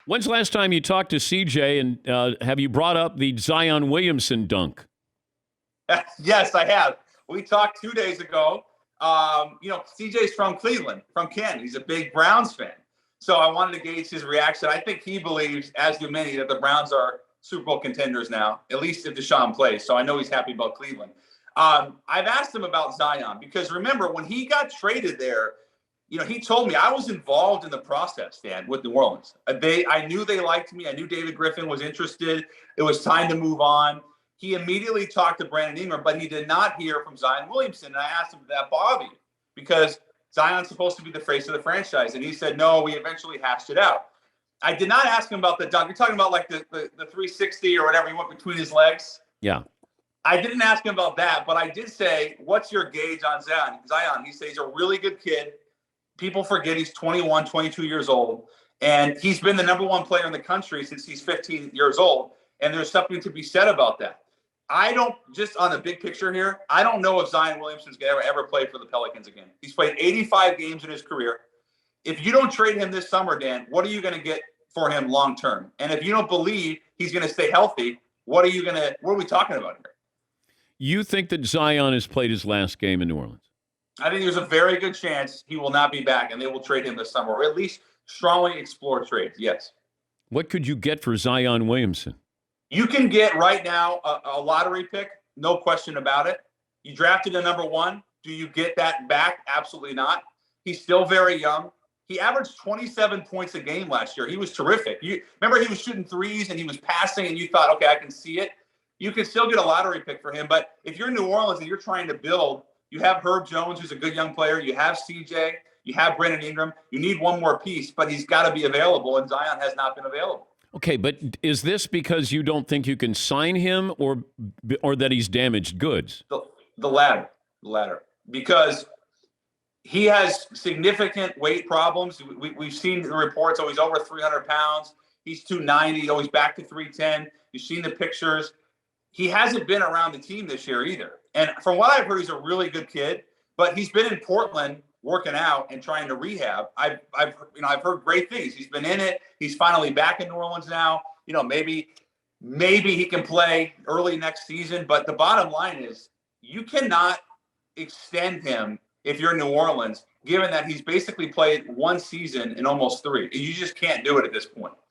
When's the last time you talked to CJ, and have you brought up the Zion Williamson dunk? Yes, I have. We talked 2 days ago. CJ's from Cleveland, from Canton. He's a big Browns fan. So I wanted to gauge his reaction. I think he believes, as do many, that the Browns are Super Bowl contenders now, at least if Deshaun plays. So I know he's happy about Cleveland. I've asked him about Zion because remember when he got traded there, he told me I was involved in the process, Dan, with New Orleans. I knew they liked me. I knew David Griffin was interested. It was time to move on. He immediately talked to Brandon Ingram, but he did not hear from Zion Williamson. And I asked him, did that bother you? Because Zion's supposed to be the face of the franchise. And he said, no, we eventually hashed it out. I did not ask him about the dunk. You're talking about like the 360 or whatever he went between his legs. Yeah. I didn't ask him about that, but I did say, what's your gauge on Zion? He said he's a really good kid. People forget he's 21, 22 years old. And he's been the number one player in the country since he's 15 years old. And there's something to be said about that. I don't, just on the big picture here, I don't know if Zion Williamson's going to ever play for the Pelicans again. He's played 85 games in his career. If you don't trade him this summer, Dan, what are you going to get for him long term? And if you don't believe he's going to stay healthy, what are we talking about here? You think that Zion has played his last game in New Orleans? I think there's a very good chance he will not be back and they will trade him this summer, or at least strongly explore trades. Yes. What could you get for Zion Williamson? You can get right now a lottery pick, no question about it. You drafted a number one. Do you get that back? Absolutely not. He's still very young. He averaged 27 points a game last year. He was terrific. Remember he was shooting threes and he was passing and you thought, okay, I can see it. You can still get a lottery pick for him. But if you're in New Orleans and you're trying to build, you have Herb Jones, who's a good young player. You have CJ. You have Brandon Ingram. You need one more piece, but he's got to be available, and Zion has not been available. Okay, but is this because you don't think you can sign him or that he's damaged goods? The latter. Because he has significant weight problems. We've seen the reports. He's over 300 pounds. He's 290. He's back to 310. You've seen the pictures. He hasn't been around the team this year either. And from what I've heard, he's a really good kid. But he's been in Portland working out and trying to rehab. I've heard great things. He's been in it. He's finally back in New Orleans now. Maybe he can play early next season. But the bottom line is you cannot extend him if you're in New Orleans, given that he's basically played one season in almost three. You just can't do it at this point.